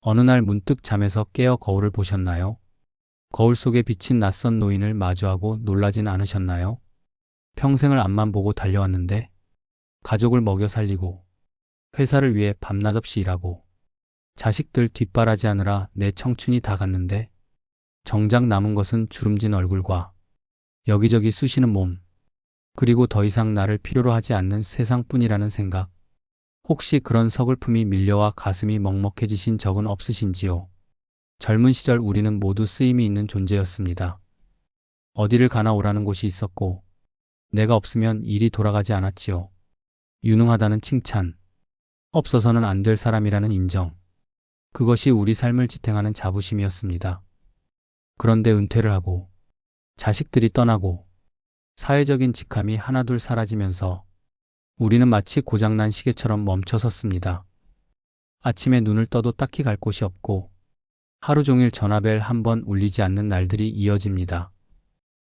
어느 날 문득 잠에서 깨어 거울을 보셨나요? 거울 속에 비친 낯선 노인을 마주하고 놀라진 않으셨나요? 평생을 앞만 보고 달려왔는데, 가족을 먹여 살리고, 회사를 위해 밤낮 없이 일하고, 자식들 뒷바라지하느라 내 청춘이 다 갔는데, 정작 남은 것은 주름진 얼굴과 여기저기 쑤시는 몸, 그리고 더 이상 나를 필요로 하지 않는 세상뿐이라는 생각. 혹시 그런 서글픔이 밀려와 가슴이 먹먹해지신 적은 없으신지요? 젊은 시절 우리는 모두 쓰임이 있는 존재였습니다. 어디를 가나 오라는 곳이 있었고, 내가 없으면 일이 돌아가지 않았지요. 유능하다는 칭찬, 없어서는 안 될 사람이라는 인정. 그것이 우리 삶을 지탱하는 자부심이었습니다. 그런데 은퇴를 하고, 자식들이 떠나고, 사회적인 직함이 하나둘 사라지면서 우리는 마치 고장난 시계처럼 멈춰섰습니다. 아침에 눈을 떠도 딱히 갈 곳이 없고, 하루 종일 전화벨 한 번 울리지 않는 날들이 이어집니다.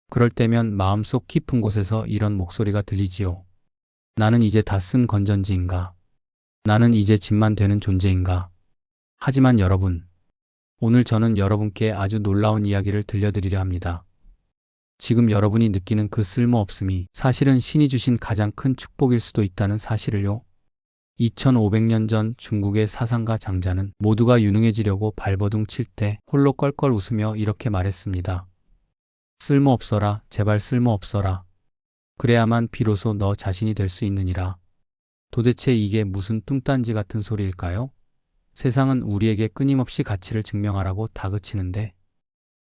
그럴 때면 마음속 깊은 곳에서 이런 목소리가 들리지요. 나는 이제 다 쓴 건전지인가? 나는 이제 짐만 되는 존재인가? 하지만 여러분, 오늘 저는 여러분께 아주 놀라운 이야기를 들려드리려 합니다. 지금 여러분이 느끼는 그 쓸모없음이 사실은 신이 주신 가장 큰 축복일 수도 있다는 사실을요. 2500년 전 중국의 사상가 장자는 모두가 유능해지려고 발버둥 칠 때 홀로 껄껄 웃으며 이렇게 말했습니다. 쓸모없어라, 제발 쓸모없어라. 그래야만 비로소 너 자신이 될 수 있느니라. 도대체 이게 무슨 뚱딴지 같은 소리일까요? 세상은 우리에게 끊임없이 가치를 증명하라고 다그치는데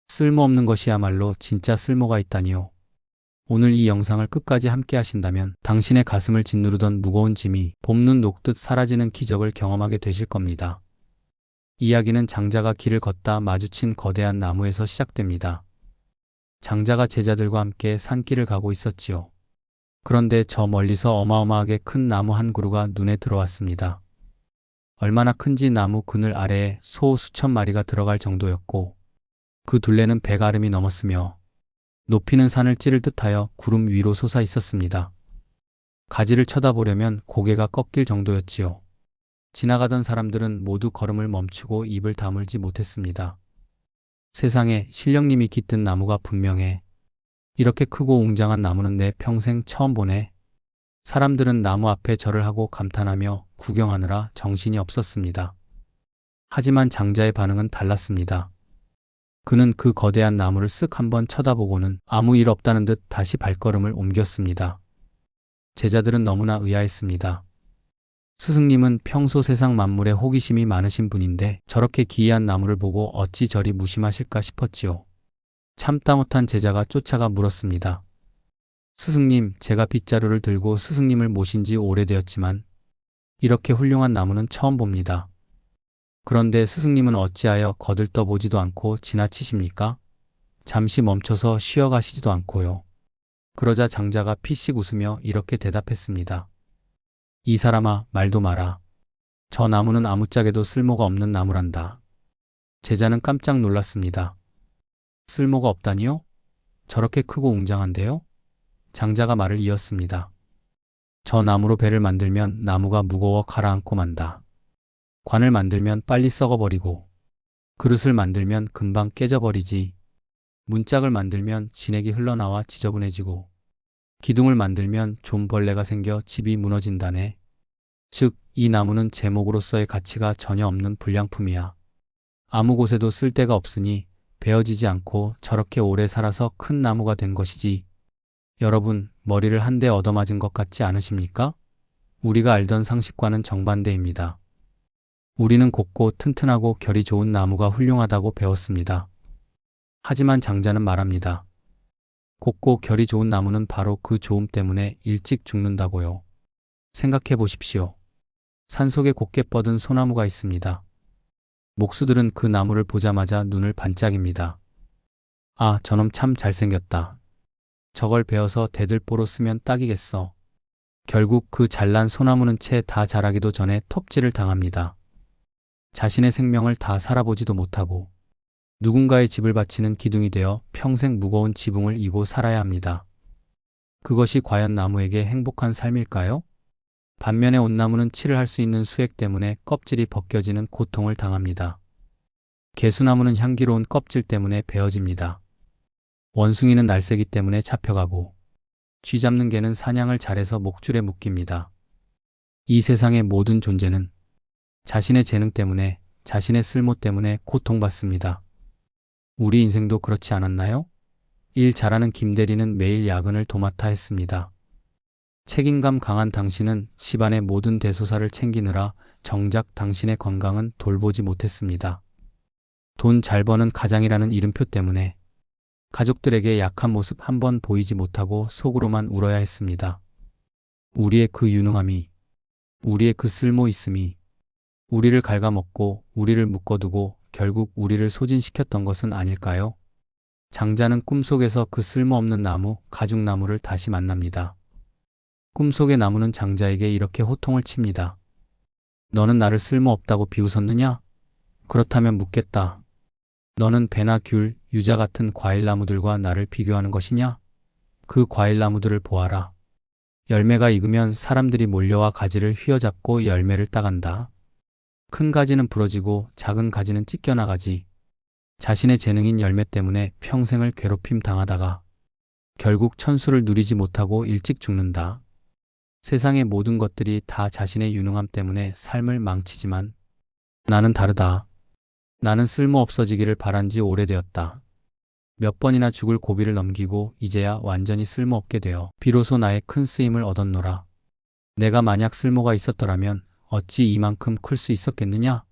쓸모없는 것이야말로 진짜 쓸모가 있다니요. 오늘 이 영상을 끝까지 함께 하신다면 당신의 가슴을 짓누르던 무거운 짐이 봄눈 녹듯 사라지는 기적을 경험하게 되실 겁니다. 이야기는 장자가 길을 걷다 마주친 거대한 나무에서 시작됩니다. 장자가 제자들과 함께 산길을 가고 있었지요. 그런데 저 멀리서 어마어마하게 큰 나무 한 그루가 눈에 들어왔습니다. 얼마나 큰지 나무 그늘 아래에 소 수천 마리가 들어갈 정도였고, 그 둘레는 백아름이 넘었으며 높이는 산을 찌를 듯하여 구름 위로 솟아 있었습니다. 가지를 쳐다보려면 고개가 꺾일 정도였지요. 지나가던 사람들은 모두 걸음을 멈추고 입을 다물지 못했습니다. 세상에 신령님이 깃든 나무가 분명해. 이렇게 크고 웅장한 나무는 내 평생 처음 보네. 사람들은 나무 앞에 절을 하고 감탄하며 구경하느라 정신이 없었습니다. 하지만 장자의 반응은 달랐습니다. 그는 그 거대한 나무를 쓱 한번 쳐다보고는 아무 일 없다는 듯 다시 발걸음을 옮겼습니다. 제자들은 너무나 의아했습니다. 스승님은 평소 세상 만물에 호기심이 많으신 분인데 저렇게 기이한 나무를 보고 어찌 저리 무심하실까 싶었지요. 참다 못한 제자가 쫓아가 물었습니다. 스승님, 제가 빗자루를 들고 스승님을 모신 지 오래되었지만 이렇게 훌륭한 나무는 처음 봅니다. 그런데 스승님은 어찌하여 거들떠보지도 않고 지나치십니까? 잠시 멈춰서 쉬어가시지도 않고요. 그러자 장자가 피식 웃으며 이렇게 대답했습니다. 이 사람아, 말도 마라. 저 나무는 아무짝에도 쓸모가 없는 나무란다. 제자는 깜짝 놀랐습니다. 쓸모가 없다니요? 저렇게 크고 웅장한데요? 장자가 말을 이었습니다. 저 나무로 배를 만들면 나무가 무거워 가라앉고 만다. 관을 만들면 빨리 썩어버리고, 그릇을 만들면 금방 깨져버리지, 문짝을 만들면 진액이 흘러나와 지저분해지고, 기둥을 만들면 좀벌레가 생겨 집이 무너진다네. 즉, 이 나무는 제목으로서의 가치가 전혀 없는 불량품이야. 아무 곳에도 쓸데가 없으니 베어지지 않고 저렇게 오래 살아서 큰 나무가 된 것이지. 여러분, 머리를 한 대 얻어맞은 것 같지 않으십니까? 우리가 알던 상식과는 정반대입니다. 우리는 곱고 튼튼하고 결이 좋은 나무가 훌륭하다고 배웠습니다. 하지만 장자는 말합니다. 곱고 결이 좋은 나무는 바로 그 좋음 때문에 일찍 죽는다고요. 생각해 보십시오. 산속에 곱게 뻗은 소나무가 있습니다. 목수들은 그 나무를 보자마자 눈을 반짝입니다. 아, 저놈 참 잘생겼다. 저걸 베어서 대들보로 쓰면 딱이겠어. 결국 그 잘난 소나무는 채 다 자라기도 전에 톱질을 당합니다. 자신의 생명을 다 살아보지도 못하고 누군가의 집을 바치는 기둥이 되어 평생 무거운 지붕을 이고 살아야 합니다. 그것이 과연 나무에게 행복한 삶일까요? 반면에 온나무는 칠을 할 수 있는 수액 때문에 껍질이 벗겨지는 고통을 당합니다. 개수나무는 향기로운 껍질 때문에 베어집니다. 원숭이는 날쌔기 때문에 잡혀가고, 쥐 잡는 개는 사냥을 잘해서 목줄에 묶입니다. 이 세상의 모든 존재는 자신의 재능 때문에, 자신의 쓸모 때문에 고통받습니다. 우리 인생도 그렇지 않았나요? 일 잘하는 김대리는 매일 야근을 도맡아 했습니다. 책임감 강한 당신은 집안의 모든 대소사를 챙기느라 정작 당신의 건강은 돌보지 못했습니다. 돈 잘 버는 가장이라는 이름표 때문에 가족들에게 약한 모습 한 번 보이지 못하고 속으로만 울어야 했습니다. 우리의 그 유능함이, 우리의 그 쓸모 있음이 우리를 갉아먹고 우리를 묶어두고 결국 우리를 소진시켰던 것은 아닐까요? 장자는 꿈속에서 그 쓸모없는 나무, 가죽나무를 다시 만납니다. 꿈속의 나무는 장자에게 이렇게 호통을 칩니다. 너는 나를 쓸모없다고 비웃었느냐? 그렇다면 묻겠다. 너는 배나 귤, 유자 같은 과일나무들과 나를 비교하는 것이냐? 그 과일나무들을 보아라. 열매가 익으면 사람들이 몰려와 가지를 휘어잡고 열매를 따간다. 큰 가지는 부러지고 작은 가지는 찢겨나가지. 자신의 재능인 열매 때문에 평생을 괴롭힘 당하다가 결국 천수를 누리지 못하고 일찍 죽는다. 세상의 모든 것들이 다 자신의 유능함 때문에 삶을 망치지만 나는 다르다. 나는 쓸모 없어지기를 바란 지 오래되었다. 몇 번이나 죽을 고비를 넘기고 이제야 완전히 쓸모없게 되어 비로소 나의 큰 쓰임을 얻었노라. 내가 만약 쓸모가 있었더라면 어찌 이만큼 클 수 있었겠느냐?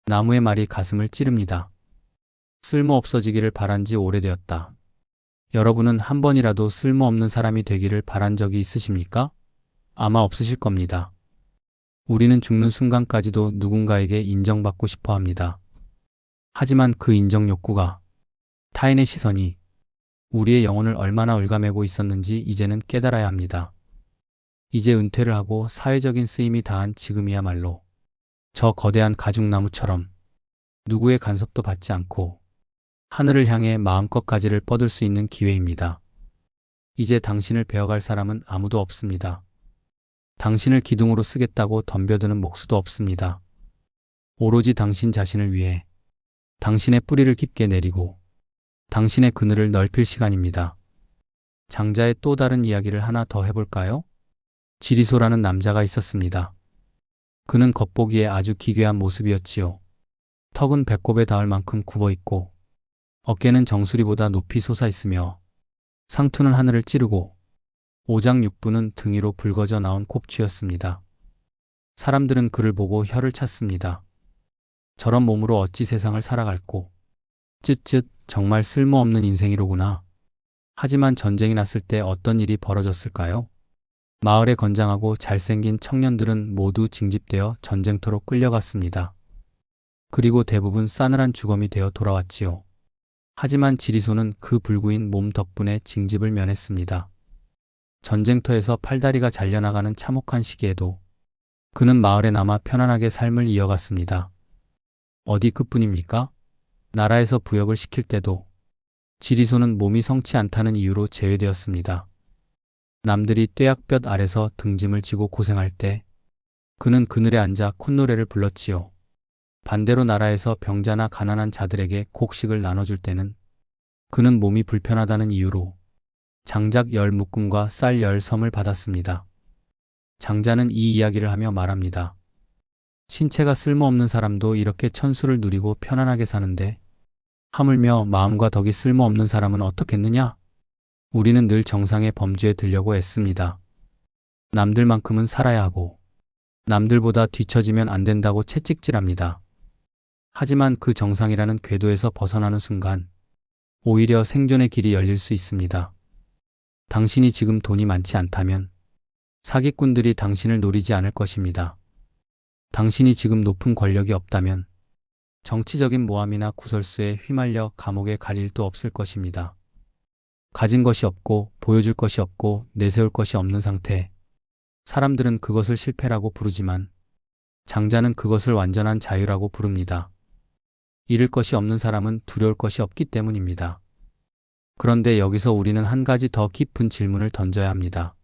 나무의 말이 가슴을 찌릅니다. 쓸모 없어지기를 바란 지 오래되었다. 여러분은 한 번이라도 쓸모없는 사람이 되기를 바란 적이 있으십니까? 아마 없으실 겁니다. 우리는 죽는 순간까지도 누군가에게 인정받고 싶어 합니다. 하지만 그 인정 욕구가, 타인의 시선이 우리의 영혼을 얼마나 옅아매고 있었는지 이제는 깨달아야 합니다. 이제 은퇴를 하고 사회적인 쓰임이 다한 지금이야말로 저 거대한 가죽나무처럼 누구의 간섭도 받지 않고 하늘을 향해 마음껏 가지를 뻗을 수 있는 기회입니다. 이제 당신을 베어갈 사람은 아무도 없습니다. 당신을 기둥으로 쓰겠다고 덤벼드는 목수도 없습니다. 오로지 당신 자신을 위해 당신의 뿌리를 깊게 내리고 당신의 그늘을 넓힐 시간입니다. 장자의 또 다른 이야기를 하나 더 해볼까요? 지리소라는 남자가 있었습니다. 그는 겉보기에 아주 기괴한 모습이었지요. 턱은 배꼽에 닿을 만큼 굽어있고 어깨는 정수리보다 높이 솟아있으며 상투는 하늘을 찌르고 오장육부는 등 위로 붉어져 나온 kop쥐였습니다. 사람들은 그를 보고 혀를 찼습니다. 저런 몸으로 어찌 세상을 살아갈꼬. 쯧쯧 정말 쓸모없는 인생이로구나. 하지만 전쟁이 났을 때 어떤 일이 벌어졌을까요? 마을의 건장하고 잘생긴 청년들은 모두 징집되어 전쟁터로 끌려갔습니다. 그리고 대부분 싸늘한 주검이 되어 돌아왔지요. 하지만 지리소는 그 불구인 몸 덕분에 징집을 면했습니다. 전쟁터에서 팔다리가 잘려나가는 참혹한 시기에도 그는 마을에 남아 편안하게 삶을 이어갔습니다. 어디 그뿐입니까? 나라에서 부역을 시킬 때도 지리소는 몸이 성치 않다는 이유로 제외되었습니다. 남들이 뙤약볕 아래서 등짐을 지고 고생할 때 그는 그늘에 앉아 콧노래를 불렀지요. 반대로 나라에서 병자나 가난한 자들에게 곡식을 나눠줄 때는 그는 몸이 불편하다는 이유로 장작 10묶음과 쌀 10섬을 받았습니다. 장자는 이 이야기를 하며 말합니다. 신체가 쓸모없는 사람도 이렇게 천수를 누리고 편안하게 사는데 하물며 마음과 덕이 쓸모없는 사람은 어떻겠느냐? 우리는 늘 정상의 범주에 들려고 애씁니다. 남들만큼은 살아야 하고 남들보다 뒤처지면 안 된다고 채찍질합니다. 하지만 그 정상이라는 궤도에서 벗어나는 순간 오히려 생존의 길이 열릴 수 있습니다. 당신이 지금 돈이 많지 않다면 사기꾼들이 당신을 노리지 않을 것입니다. 당신이 지금 높은 권력이 없다면 정치적인 모함이나 구설수에 휘말려 감옥에 갈 일도 없을 것입니다. 가진 것이 없고 보여줄 것이 없고 내세울 것이 없는 상태. 사람들은 그것을 실패라고 부르지만 장자는 그것을 완전한 자유라고 부릅니다. 잃을 것이 없는 사람은 두려울 것이 없기 때문입니다. 그런데 여기서 우리는 한 가지 더 깊은 질문을 던져야 합니다.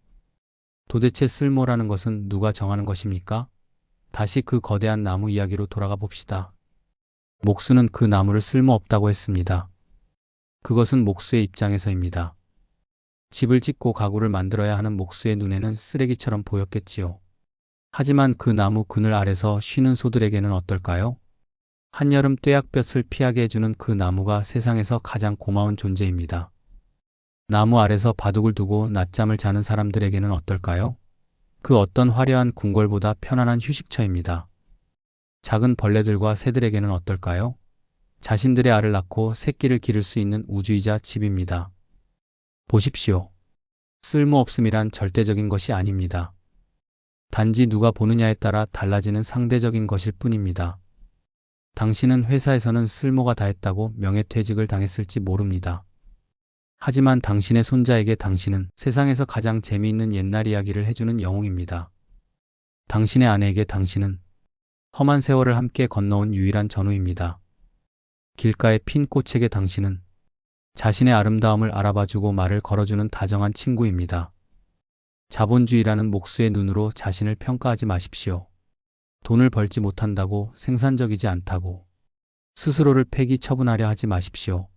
도대체 쓸모라는 것은 누가 정하는 것입니까? 다시 그 거대한 나무 이야기로 돌아가 봅시다. 목수는 그 나무를 쓸모없다고 했습니다. 그것은 목수의 입장에서입니다. 집을 짓고 가구를 만들어야 하는 목수의 눈에는 쓰레기처럼 보였겠지요. 하지만 그 나무 그늘 아래서 쉬는 소들에게는 어떨까요? 한여름 뙤약볕을 피하게 해주는 그 나무가 세상에서 가장 고마운 존재입니다. 나무 아래서 바둑을 두고 낮잠을 자는 사람들에게는 어떨까요? 그 어떤 화려한 궁궐보다 편안한 휴식처입니다. 작은 벌레들과 새들에게는 어떨까요? 자신들의 알을 낳고 새끼를 기를 수 있는 우주이자 집입니다. 보십시오. 쓸모없음이란 절대적인 것이 아닙니다. 단지 누가 보느냐에 따라 달라지는 상대적인 것일 뿐입니다. 당신은 회사에서는 쓸모가 다했다고 명예퇴직을 당했을지 모릅니다. 하지만 당신의 손자에게 당신은 세상에서 가장 재미있는 옛날 이야기를 해주는 영웅입니다. 당신의 아내에게 당신은 험한 세월을 함께 건너온 유일한 전우입니다. 길가의 핀 꽃에게 당신은 자신의 아름다움을 알아봐주고 말을 걸어주는 다정한 친구입니다. 자본주의라는 목수의 눈으로 자신을 평가하지 마십시오. 돈을 벌지 못한다고 생산적이지 않다고 스스로를 폐기 처분하려 하지 마십시오.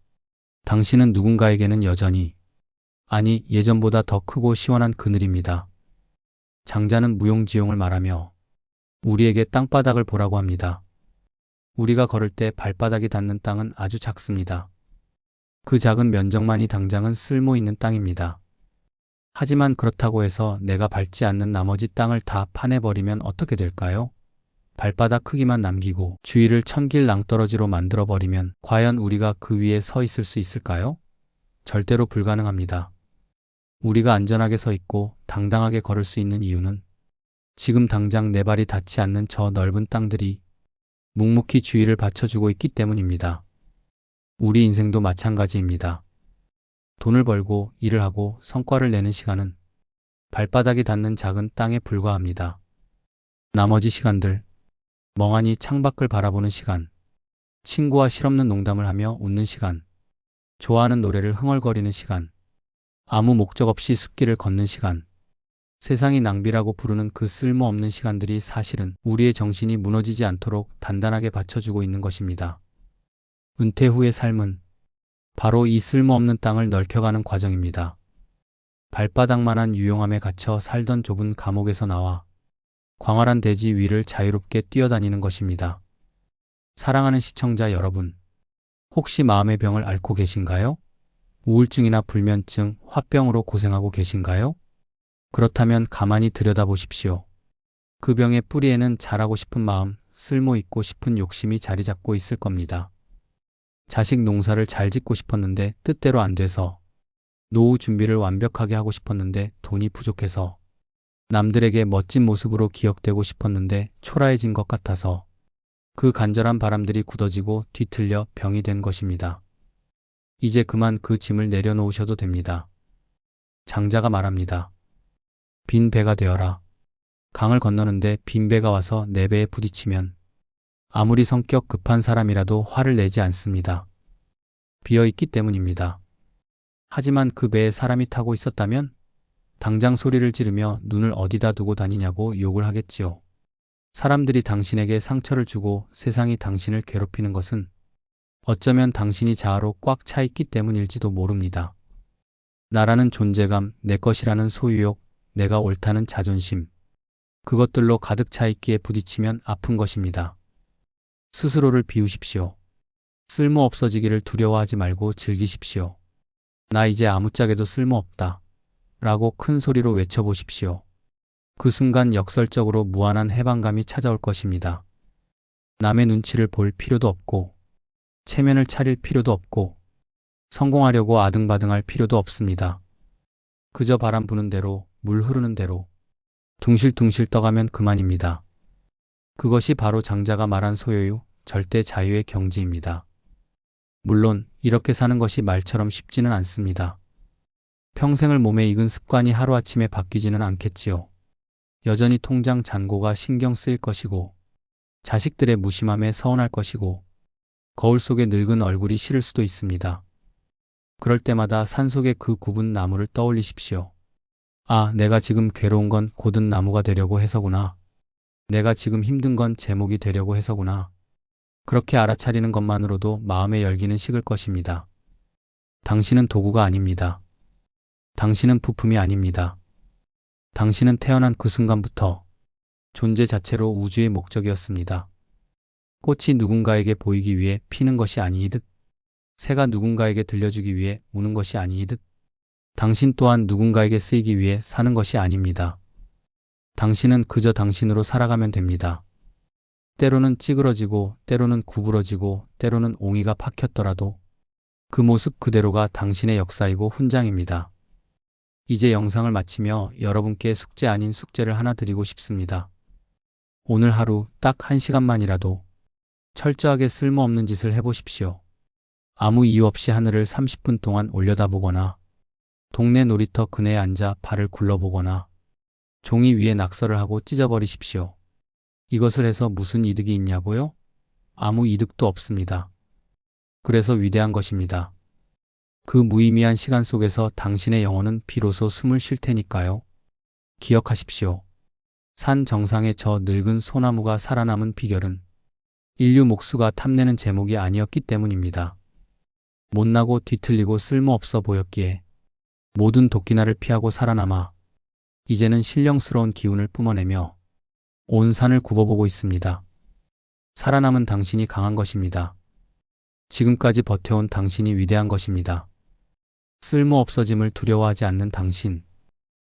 당신은 누군가에게는 여전히, 아니 예전보다 더 크고 시원한 그늘입니다. 장자는 무용지용을 말하며 우리에게 땅바닥을 보라고 합니다. 우리가 걸을 때 발바닥이 닿는 땅은 아주 작습니다. 그 작은 면적만이 당장은 쓸모 있는 땅입니다. 하지만 그렇다고 해서 내가 밟지 않는 나머지 땅을 다 파내버리면 어떻게 될까요? 발바닥 크기만 남기고 주위를 천길 낭떠러지로 만들어버리면 과연 우리가 그 위에 서 있을 수 있을까요? 절대로 불가능합니다. 우리가 안전하게 서 있고 당당하게 걸을 수 있는 이유는 지금 당장 내 발이 닿지 않는 저 넓은 땅들이 묵묵히 주위를 받쳐주고 있기 때문입니다. 우리 인생도 마찬가지입니다. 돈을 벌고 일을 하고 성과를 내는 시간은 발바닥이 닿는 작은 땅에 불과합니다. 나머지 시간들, 멍하니 창밖을 바라보는 시간, 친구와 실없는 농담을 하며 웃는 시간, 좋아하는 노래를 흥얼거리는 시간, 아무 목적 없이 숲길을 걷는 시간, 세상이 낭비라고 부르는 그 쓸모없는 시간들이 사실은 우리의 정신이 무너지지 않도록 단단하게 받쳐주고 있는 것입니다. 은퇴 후의 삶은 바로 이 쓸모없는 땅을 넓혀가는 과정입니다. 발바닥만한 유용함에 갇혀 살던 좁은 감옥에서 나와 광활한 대지 위를 자유롭게 뛰어다니는 것입니다. 사랑하는 시청자 여러분, 혹시 마음의 병을 앓고 계신가요? 우울증이나 불면증, 화병으로 고생하고 계신가요? 그렇다면 가만히 들여다보십시오. 그 병의 뿌리에는 잘하고 싶은 마음, 쓸모있고 싶은 욕심이 자리 잡고 있을 겁니다. 자식 농사를 잘 짓고 싶었는데 뜻대로 안 돼서, 노후 준비를 완벽하게 하고 싶었는데 돈이 부족해서, 남들에게 멋진 모습으로 기억되고 싶었는데 초라해진 것 같아서 그 간절한 바람들이 굳어지고 뒤틀려 병이 된 것입니다. 이제 그만 그 짐을 내려놓으셔도 됩니다. 장자가 말합니다. 빈 배가 되어라. 강을 건너는데 빈 배가 와서 내 배에 부딪히면 아무리 성격 급한 사람이라도 화를 내지 않습니다. 비어있기 때문입니다. 하지만 그 배에 사람이 타고 있었다면 당장 소리를 지르며 눈을 어디다 두고 다니냐고 욕을 하겠지요. 사람들이 당신에게 상처를 주고 세상이 당신을 괴롭히는 것은 어쩌면 당신이 자아로 꽉 차 있기 때문일지도 모릅니다. 나라는 존재감, 내 것이라는 소유욕, 내가 옳다는 자존심, 그것들로 가득 차 있기에 부딪히면 아픈 것입니다. 스스로를 비우십시오. 쓸모 없어지기를 두려워하지 말고 즐기십시오. 나 이제 아무짝에도 쓸모없다. 라고 큰 소리로 외쳐보십시오. 그 순간 역설적으로 무한한 해방감이 찾아올 것입니다. 남의 눈치를 볼 필요도 없고, 체면을 차릴 필요도 없고, 성공하려고 아등바등할 필요도 없습니다. 그저 바람 부는 대로, 물 흐르는 대로, 둥실둥실 떠가면 그만입니다. 그것이 바로 장자가 말한 소유유, 절대 자유의 경지입니다. 물론 이렇게 사는 것이 말처럼 쉽지는 않습니다. 평생을 몸에 익은 습관이 하루아침에 바뀌지는 않겠지요. 여전히 통장 잔고가 신경 쓰일 것이고, 자식들의 무심함에 서운할 것이고, 거울 속에 늙은 얼굴이 싫을 수도 있습니다. 그럴 때마다 산속의 그 굽은 나무를 떠올리십시오. 아, 내가 지금 괴로운 건 곧은 나무가 되려고 해서구나. 내가 지금 힘든 건 제목이 되려고 해서구나. 그렇게 알아차리는 것만으로도 마음의 열기는 식을 것입니다. 당신은 도구가 아닙니다. 당신은 부품이 아닙니다. 당신은 태어난 그 순간부터 존재 자체로 우주의 목적이었습니다. 꽃이 누군가에게 보이기 위해 피는 것이 아니이듯, 새가 누군가에게 들려주기 위해 우는 것이 아니이듯, 당신 또한 누군가에게 쓰이기 위해 사는 것이 아닙니다. 당신은 그저 당신으로 살아가면 됩니다. 때로는 찌그러지고, 때로는 구부러지고, 때로는 옹이가 박혔더라도 그 모습 그대로가 당신의 역사이고 훈장입니다. 이제 영상을 마치며 여러분께 숙제 아닌 숙제를 하나 드리고 싶습니다. 오늘 하루 딱 1시간만이라도 철저하게 쓸모없는 짓을 해보십시오. 아무 이유 없이 하늘을 30분 동안 올려다보거나, 동네 놀이터 그네에 앉아 발을 굴러보거나, 종이 위에 낙서를 하고 찢어버리십시오. 이것을 해서 무슨 이득이 있냐고요? 아무 이득도 없습니다. 그래서 위대한 것입니다. 그 무의미한 시간 속에서 당신의 영혼은 비로소 숨을 쉴 테니까요. 기억하십시오. 산 정상의 저 늙은 소나무가 살아남은 비결은 인류 목수가 탐내는 제목이 아니었기 때문입니다. 못나고 뒤틀리고 쓸모없어 보였기에 모든 도끼날을 피하고 살아남아 이제는 신령스러운 기운을 뿜어내며 온 산을 굽어보고 있습니다. 살아남은 당신이 강한 것입니다. 지금까지 버텨온 당신이 위대한 것입니다. 쓸모없어짐을 두려워하지 않는 당신.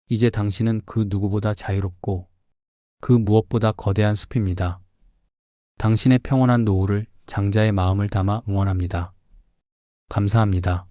이제 당신은 그 누구보다 자유롭고 그 무엇보다 거대한 숲입니다. 당신의 평온한 노후를 장자의 마음을 담아 응원합니다. 감사합니다.